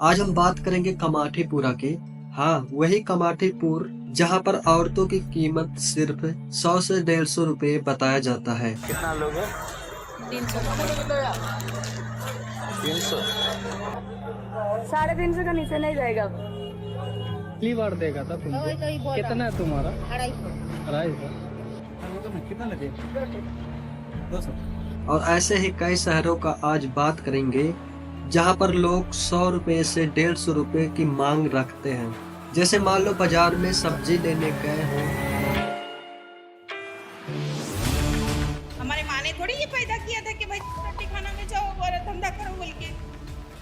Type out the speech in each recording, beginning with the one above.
आज हम बात करेंगे कमाठीपुरा के। हाँ, वही कमाठीपुर जहाँ पर औरतों की कीमत सिर्फ 100 से 150 रुपए बताया जाता है। कितना लोग हैं? 300। 300। 350 का नीचे नहीं जाएगा। पहली बार देखा था तुमको। कितना है तुम्हारा? 250। कितना लगे? 200। और ऐसे ही कई शहरों का आज बात करेंगे जहाँ पर लोग 100 रुपए से 150 रुपए की मांग रखते हैं। जैसे मान लो बाजार में सब्जी लेने गए हो। हमारे माँ ने थोड़ी ये पैदा किया था कि भाई रोटी खाना में जाओ और धंधा करो बोल के।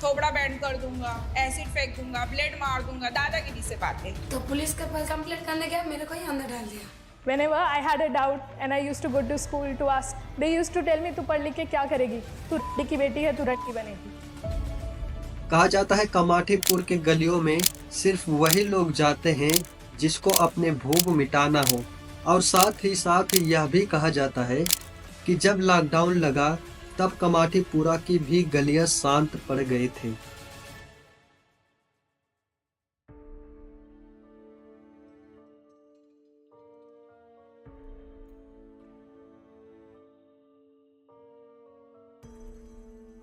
थोबड़ा बैंड कर दूंगा, एसिड फेंक दूंगा, ब्लेड मार दूंगा, दादागिरी से बातें। तो पुलिस के पास कंप्लेंट करने गया, मेरे को ही अंदर डाल दिया। Whenever I had a doubt and I used to go to school to ask, they used to tell me तू पढ़ लिख के क्या करेगी? तू रट्टी की बेटी है, तू रट्टी बनेगी। कहा जाता है कमाठीपुर के गलियों में सिर्फ वही लोग जाते हैं जिसको अपने भूख मिटाना हो। और साथ ही यह भी कहा जाता है कि जब लॉकडाउन लगा तब कमाठीपुरा की भी गलियां शांत पड़ गई थी।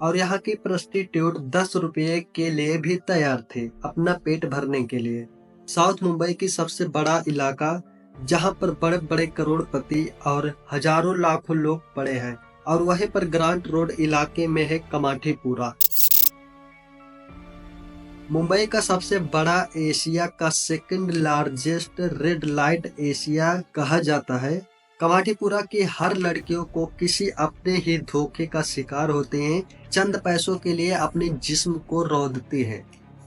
और यहाँ की प्रोस्टिट्यूट 10 रुपये के लिए भी तैयार थे अपना पेट भरने के लिए। साउथ मुंबई की सबसे बड़ा इलाका जहाँ पर बड़े बड़े करोड़पति और हजारों लाखों लोग पड़े हैं, और वहीं पर ग्रांट रोड इलाके में है कमाठीपुरा। मुंबई का सबसे बड़ा एशिया का second largest red light Asia कहा जाता है। कमाठीपुरा की हर लड़कियों को किसी अपने ही धोखे का शिकार होते हैं। चंद पैसों के लिए अपने जिस्म को रौंदती है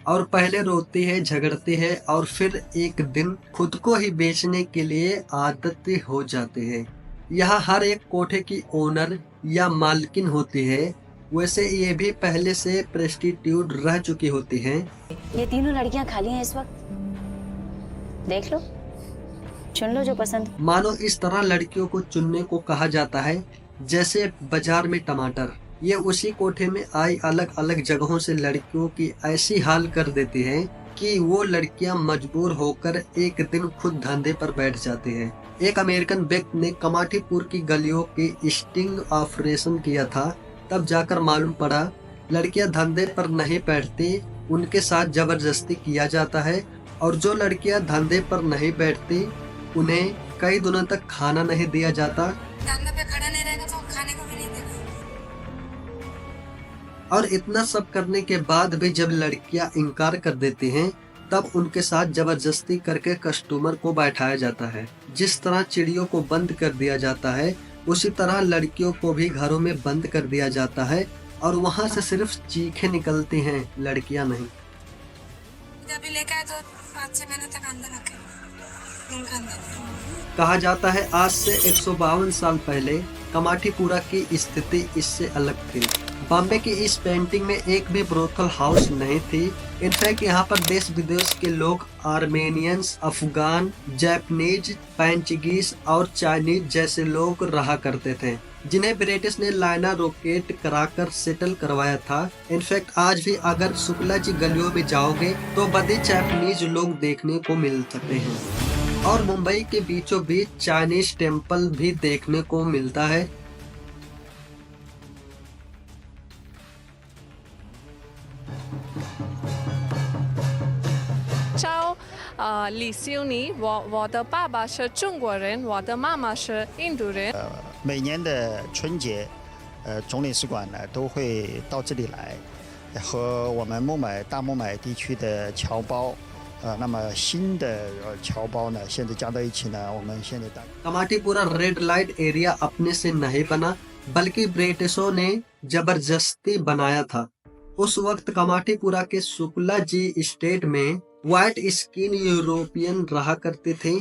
और पहले रोती है, झगड़ती है और फिर एक दिन खुद को ही बेचने के लिए आदत हो जाते हैं। यहाँ हर एक कोठे की ओनर या मालकिन होती है। वैसे ये भी पहले से प्रोस्टिट्यूट रह चुकी होती हैं। ये तीनों लड़कियां खाली हैं इस वक्त, देख लो, चुन लो जो पसंद। मानो इस तरह लड़कियों को चुनने को कहा जाता है जैसे बाजार में टमाटर। ये उसी कोठे में आई अलग अलग जगहों से लड़कियों की ऐसी हाल कर देती हैं कि वो लड़कियां मजबूर होकर एक दिन खुद धंधे पर बैठ जाती हैं। एक अमेरिकन व्यक्ति ने कमाठीपुर की गलियों की स्टिंग ऑपरेशन किया था। तब जाकर मालूम पड़ा लड़कियां धंधे पर नहीं बैठती, उनके साथ जबरदस्ती किया जाता है। और जो लड़कियां धंधे पर नहीं बैठती उन्हें कई दिनों तक खाना नहीं दिया जाता। धंधे पे खड़ा नहीं रहेगा तो खाने को भी नहीं देगा। और इतना सब करने के बाद भी जब लड़कियां इनकार कर देती हैं तब उनके साथ जबरदस्ती करके कस्टमर को बैठाया जाता है। जिस तरह चिड़ियों को बंद कर दिया जाता है उसी तरह लड़कियों को भी घरों में बंद कर दिया जाता है और वहां से सिर्फ चीखें निकलती हैं, लड़कियां नहीं। जब भी लेकर आए तो 5-6 महीने तक अंदर रखे। कहा जाता है आज से 152 साल पहले कमाठीपुरा की स्थिति इससे अलग थी। बॉम्बे की इस पेंटिंग में एक भी ब्रोथल हाउस नहीं थी। इनफैक्ट यहाँ पर देश विदेश के लोग आर्मेनियंस, अफगान, जापानीज, पोर्चुगीज और चाइनीज जैसे लोग रहा करते थे, जिन्हें ब्रिटिश ने लाइना रोकेट कराकर सेटल करवाया था। इनफैक्ट आज भी अगर शुक्ला जी गलियों में जाओगे तो बड़े जापानीज लोग देखने को मिल सकते हैं। और मुंबई के बीचों बीच चाइनीज टेम्पल भी देखने को मिलता है। Ciao，李修尼，我的爸爸是中国人，我的妈妈是印度人。每年的春节，总领事馆呢都会到这里来，和我们大孟买地区的侨胞，那么新的侨胞呢，现在加到一起呢，我们现在कमाठीपुरा रेड लाइट एरिया अपने से नहीं बना, बल्कि ब्रिटिशों ने जबरदस्ती बनाया था। उस वक्त कमाठीपुरा के शुक्ला जी स्टेट में व्हाइट स्किन यूरोपियन रहा करते थे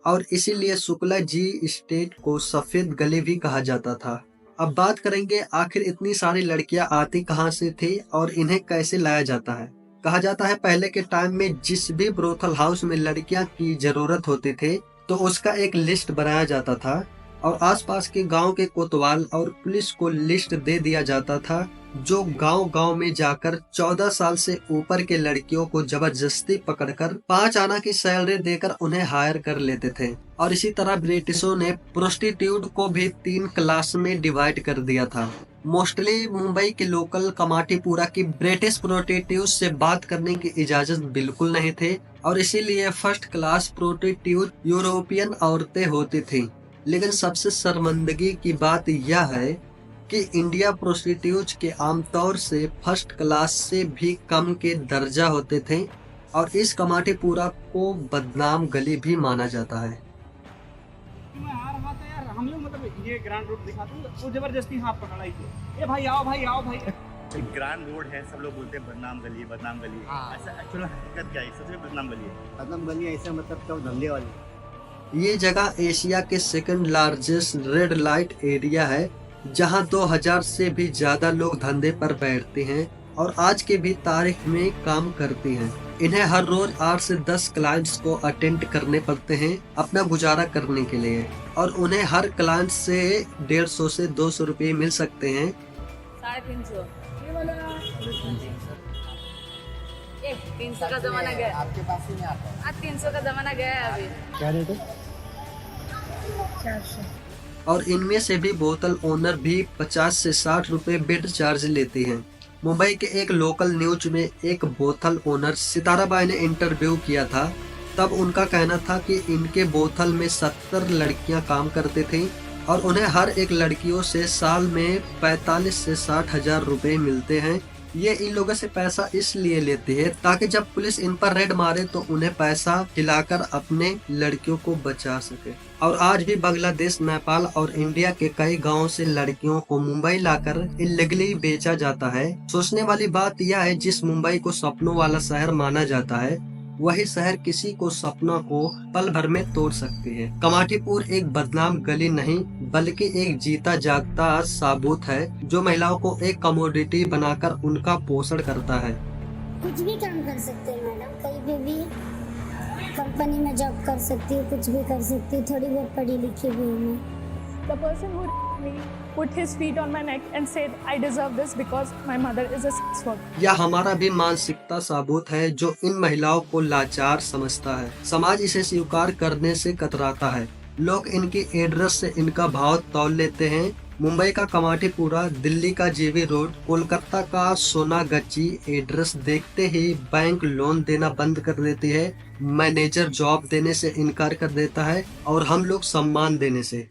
और इसीलिए शुक्ला जी स्टेट को सफेद गली भी कहा जाता था। अब बात करेंगे आखिर इतनी सारी लड़कियां आती कहां से थी और इन्हें कैसे लाया जाता है। कहा जाता है पहले के टाइम में जिस भी ब्रोथल हाउस में लड़कियां की जरूरत होती थे तो उसका एक लिस्ट बनाया जाता था और आसपास के गांव के कोतवाल और पुलिस को लिस्ट दे दिया जाता था जो गांव-गांव में जाकर 14 साल से ऊपर के लड़कियों को जबरदस्ती पकड़कर 5 आना की सैलरी देकर उन्हें हायर कर लेते थे। और इसी तरह ब्रिटिशों ने प्रोस्टिट्यूट को भी 3 क्लास में डिवाइड कर दिया था। मोस्टली मुंबई के लोकल कमाटीपुरा की ब्रिटिश प्रोस्टिट्यूट से बात करने की इजाजत बिल्कुल नहीं थे और इसीलिए फर्स्ट क्लास प्रोस्टिट्यूट यूरोपियन औरतें होती थी। लेकिन सबसे शर्मिंदगी की बात यह है कि इंडिया प्रोस्टिट्यूट के आमतौर से फर्स्ट क्लास से भी कम के दर्जा होते थे और इस कमाटीपुरा को बदनाम गली भी माना जाता है। मैं आ रहा था यार, हम लोग मतलब ये ग्रांड रोड दिखा दूँ, वो जबरदस्ती हाथ पकड़ाई थी। ए भाई आओ भाई आओ भाई। ग्रांड रोड है, सब लोग बोलते हैं बदनाम गली है, बदनाम गली है। ऐसा एक्चुअल हकीकत क्या है? सच में बदनाम गली है? बदनाम गली ऐसा मतलब क्या धंधे वाली? ये जगह एशिया के second largest red light area है, जहां 2000 से भी ज्यादा लोग धंधे पर बैठते हैं और आज के भी तारीख में काम करते हैं। इन्हें हर रोज 8 से 10 क्लाइंट्स को अटेंड करने पड़ते हैं अपना गुजारा करने के लिए और उन्हें हर क्लाइंट से 150 से 200 रुपये मिल सकते हैं। 350। 300 का जमाना गया। आपके पास ही नहीं आता। 300 का जमाना गया है अभी। क्या रेट है? 400। और इनमें से भी बोतल ओनर भी 50 से 60 रुपए बेड चार्ज लेती हैं। मुंबई के एक लोकल न्यूज में एक बोतल ओनर सितारा बाई ने इंटरव्यू किया था। तब उनका कहना था कि इनके बोतल में 70 लड़कियां काम करते थे और उन्हें हर एक लड़कियों से साल में 45 से 60 हजार रुपए मिलते हैं। ये इन लोगों से पैसा इसलिए लेते हैं ताकि जब पुलिस इन पर रेड मारे तो उन्हें पैसा खिलाकर अपने लड़कियों को बचा सके। और आज भी बांग्लादेश, नेपाल और इंडिया के कई गांवों से लड़कियों को मुंबई लाकर इलीगली बेचा जाता है। सोचने वाली बात यह है, जिस मुंबई को सपनों वाला शहर माना जाता है, वही शहर किसी को सपना को पल भर में तोड़ सकती है। कमाटीपुर एक बदनाम गली नहीं बल्कि एक जीता जागता साबूत है जो महिलाओं को एक कमोडिटी बनाकर उनका पोषण करता है। कुछ भी काम कर सकते हैं मैडम, कहीं पे भी कंपनी में जॉब कर सकती है, कुछ भी कर सकती है, थोड़ी बहुत पढ़ी लिखी हुई हूँ। The person who me put his feet on my neck and said, I deserve this because my mother is a sex worker. यह हमारा भी मानसिकता साबूत है जो इन महिलाओं को लाचार समझता है। समाज इसे स्वीकार करने से कतराता है। लोग इनकी एड्रेस से इनका भाव तौल लेते हैं। मुंबई का कमाटीपुरा, दिल्ली का जीवी रोड, कोलकाता का सोनागच्ची एड्रेस देखते ही बैंक लोन देना बंद कर देती है, मैनेजर जॉब देने से इनकार कर देता है और हम लोग सम्मान देने से।